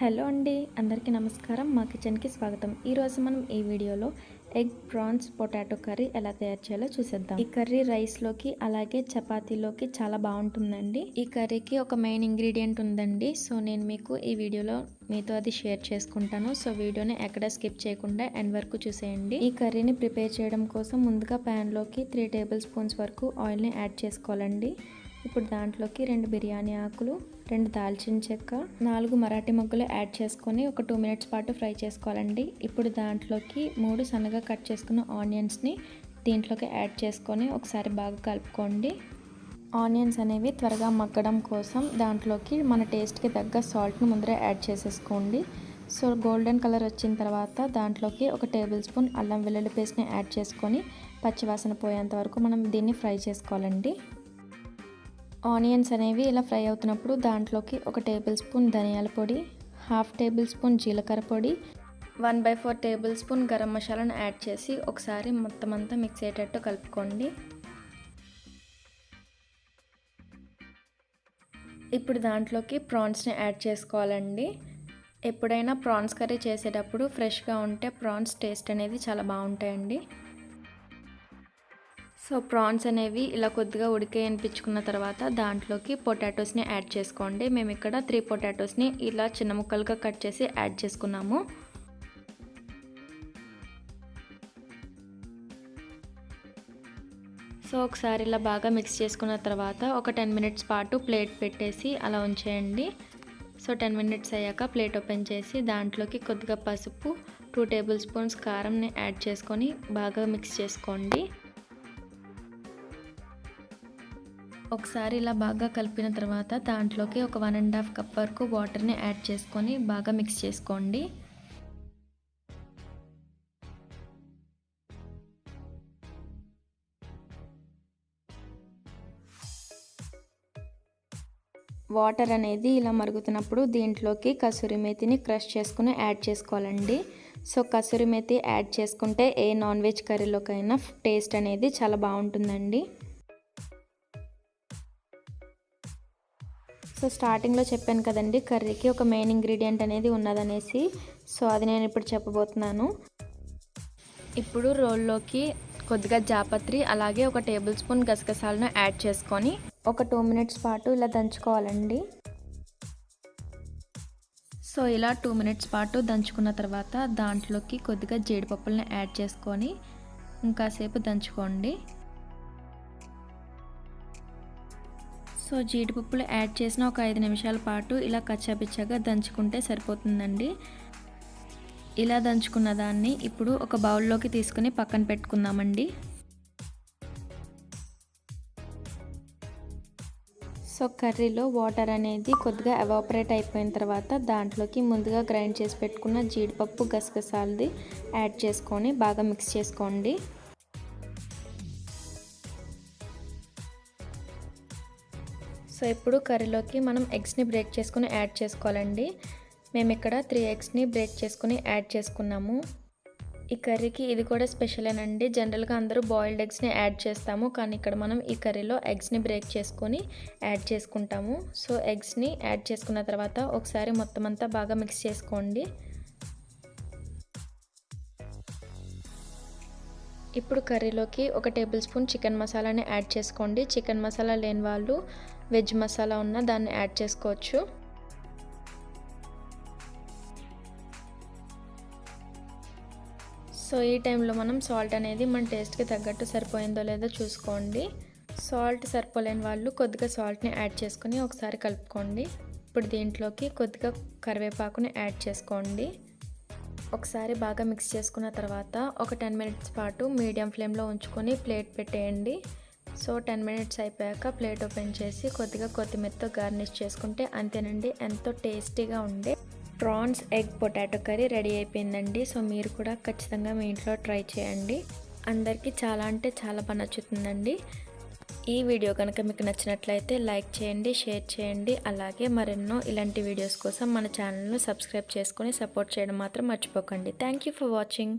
Hello అండి, అందరికీ నమస్కారం. మా కిచెన్కి స్వాగతం. ఈరోజు మనం ఈ వీడియోలో ఎగ్ ప్రాన్స్ పొటాటో కర్రీ ఎలా తయారు చేయాలో చూసేద్దాం. ఈ కర్రీ రైస్లోకి అలాగే చపాతీలోకి చాలా బాగుంటుందండి. ఈ కర్రీకి ఒక మెయిన్ ఇంగ్రీడియంట్ ఉందండి. సో నేను మీకు ఈ వీడియోలో మీతో అది షేర్ చేసుకుంటాను. సో వీడియోని ఎక్కడ స్కిప్ చేయకుండా ఎండ్ వరకు చూసేయండి. ఈ కర్రీని ప్రిపేర్ చేయడం కోసం ముందుగా ప్యాన్లోకి 3 టేబుల్ స్పూన్స్ వరకు ఆయిల్ని యాడ్ చేసుకోవాలండి. ఇప్పుడు దాంట్లోకి 2 బిర్యానీ ఆకులు, 2 దాల్చిన చెక్క, 4 మరాఠీ మొగ్గలు యాడ్ చేసుకొని ఒక 2 మినిట్స్ పాటు ఫ్రై చేసుకోవాలండి. ఇప్పుడు దాంట్లోకి 3 సన్నగా కట్ చేసుకున్న ఆనియన్స్ని దీంట్లోకి యాడ్ చేసుకొని ఒకసారి బాగా కలుపుకోండి. ఆనియన్స్ అనేవి త్వరగా మగ్గడం కోసం దాంట్లోకి మన టేస్ట్కి తగ్గ సాల్ట్ని ముందరే యాడ్ చేసేసుకోండి. సో గోల్డెన్ కలర్ వచ్చిన తర్వాత దాంట్లోకి 1 టేబుల్ స్పూన్ అల్లం వెల్లుల్లి పేస్ట్ని యాడ్ చేసుకొని పచ్చివాసన పోయేంత వరకు మనం దీన్ని ఫ్రై చేసుకోవాలండి. ఆనియన్స్ అనేవి ఇలా ఫ్రై అవుతున్నప్పుడు దాంట్లోకి 1 టేబుల్ స్పూన్ ధనియాల పొడి, 1/2 టేబుల్ స్పూన్ జీలకర్ర పొడి, 1/4 టేబుల్ స్పూన్ గరం మసాలాను యాడ్ చేసి ఒకసారి మొత్తం అంతా మిక్స్ అయ్యేటట్టు కలుపుకోండి. ఇప్పుడు దాంట్లోకి ప్రాన్స్ని యాడ్ చేసుకోవాలండి. ఎప్పుడైనా ప్రాన్స్ కర్రీ చేసేటప్పుడు ఫ్రెష్గా ఉంటే ప్రాన్స్ టేస్ట్ అనేది చాలా బాగుంటాయండి. సో ప్రాన్స్ అనేవి ఇలా కొద్దిగా అనిపించుకున్న తర్వాత దాంట్లోకి పొటాటోస్ని యాడ్ చేసుకోండి. మేము ఇక్కడ 3 పొటాటోస్ని ఇలా చిన్న ముక్కలుగా కట్ చేసి యాడ్ చేసుకున్నాము. సో ఒకసారి ఇలా బాగా మిక్స్ చేసుకున్న తర్వాత ఒక 10 మినిట్స్ పాటు ప్లేట్ పెట్టేసి అలా ఉంచేయండి. సో 10 మినిట్స్ అయ్యాక ప్లేట్ ఓపెన్ చేసి దాంట్లోకి కొద్దిగా పసుపు, 2 టేబుల్ స్పూన్స్ కారంని యాడ్ చేసుకొని బాగా మిక్స్ చేసుకోండి. ఒకసారి ఇలా బాగా కలిపిన తర్వాత దాంట్లోకి ఒక 1.5 కప్ వరకు వాటర్ని యాడ్ చేసుకొని బాగా మిక్స్ చేసుకోండి. వాటర్ అనేది ఇలా మరుగుతున్నప్పుడు దీంట్లోకి కసూరి మేతిని క్రష్ చేసుకుని యాడ్ చేసుకోవాలండి. సో కసూరి మేతి యాడ్ చేసుకుంటే ఏ నాన్ వెజ్ కర్రీలోకైనా టేస్ట్ అనేది చాలా బాగుంటుందండి. సో స్టార్టింగ్లో చెప్పాను కదండి, కర్రీకి ఒక మెయిన్ ఇంగ్రీడియంట్ అనేది ఉన్నదనేసి. సో అది నేను ఇప్పుడు చెప్పబోతున్నాను. ఇప్పుడు రోల్లోకి కొద్దిగా జాపత్రి అలాగే 1 టేబుల్ స్పూన్ గసగసాలను యాడ్ చేసుకొని ఒక 2 మినిట్స్ పాటు ఇలా దంచుకోవాలండి. సో ఇలా 2 మినిట్స్ పాటు దంచుకున్న తర్వాత దాంట్లోకి కొద్దిగా జీడిపప్పులను యాడ్ చేసుకొని ఇంకాసేపు దంచుకోండి. సో జీడిపప్పులు యాడ్ చేసిన ఒక 5 నిమిషాల పాటు ఇలా కచ్చాపిచ్చాగా దంచుకుంటే సరిపోతుందండి. ఇలా దంచుకున్న దాన్ని ఇప్పుడు ఒక బౌల్లోకి తీసుకుని పక్కన పెట్టుకుందామండి. సో కర్రీలో వాటర్ అనేది కొద్దిగా ఎవాపరేట్ అయిపోయిన తర్వాత దాంట్లోకి ముందుగా గ్రైండ్ చేసి పెట్టుకున్న జీడిపప్పు గసగసాలది యాడ్ చేసుకొని బాగా మిక్స్ చేసుకోండి. సో ఇప్పుడు కర్రీలోకి మనం ఎగ్స్ని బ్రేక్ చేసుకుని యాడ్ చేసుకోవాలండి. మేము ఇక్కడ 3 ఎగ్స్ని బ్రేక్ చేసుకుని యాడ్ చేసుకున్నాము. ఈ కర్రీకి ఇది కూడా స్పెషలేనండి. జనరల్గా అందరూ బాయిల్డ్ ఎగ్స్ని యాడ్ చేస్తాము, కానీ ఇక్కడ మనం ఈ కర్రీలో ఎగ్స్ని బ్రేక్ చేసుకొని యాడ్ చేసుకుంటాము. సో ఎగ్స్ని యాడ్ చేసుకున్న తర్వాత ఒకసారి మొత్తం అంతా బాగా మిక్స్ చేసుకోండి. ఇప్పుడు కర్రీలోకి 1 టేబుల్ స్పూన్ చికెన్ మసాలాని యాడ్ చేసుకోండి. చికెన్ మసాలా లేని వాళ్ళు వెజ్ మసాలా ఉన్న దాన్ని యాడ్ చేసుకోవచ్చు. సో ఈ టైంలో మనం సాల్ట్ అనేది మన టేస్ట్కి తగ్గట్టు సరిపోయిందో లేదో చూసుకోండి. సాల్ట్ సరిపోలేని వాళ్ళు కొద్దిగా సాల్ట్ని యాడ్ చేసుకొని ఒకసారి కలుపుకోండి. ఇప్పుడు దీంట్లోకి కొద్దిగా కరివేపాకుని యాడ్ చేసుకోండి. ఒకసారి బాగా మిక్స్ చేసుకున్న తర్వాత ఒక 10 మినిట్స్ పాటు మీడియం ఫ్లేమ్లో ఉంచుకొని ప్లేట్ పెట్టేయండి. సో 10 మినిట్స్ అయిపోయాక ప్లేట్ ఓపెన్ చేసి కొద్దిగా కొత్తిమీరతో గార్నిష్ చేసుకుంటే అంతేనండి, ఎంతో టేస్టీగా ఉండే prawns egg potato curry ready అయిపోయిందండి. సో మీరు కూడా ఖచ్చితంగా మీ ఇంట్లో ట్రై చేయండి. అందరికీ చాలా అంటే చాలా బాగా నచ్చుతుందండి. ఈ వీడియో కనుక మీకు నచ్చినట్లయితే లైక్ చేయండి, షేర్ చేయండి. అలాగే మరెన్నో ఇలాంటి వీడియోస్ కోసం మన ఛానల్ను సబ్స్క్రైబ్ చేసుకొని సపోర్ట్ చేయడం మాత్రం మర్చిపోకండి. Thank you for watching.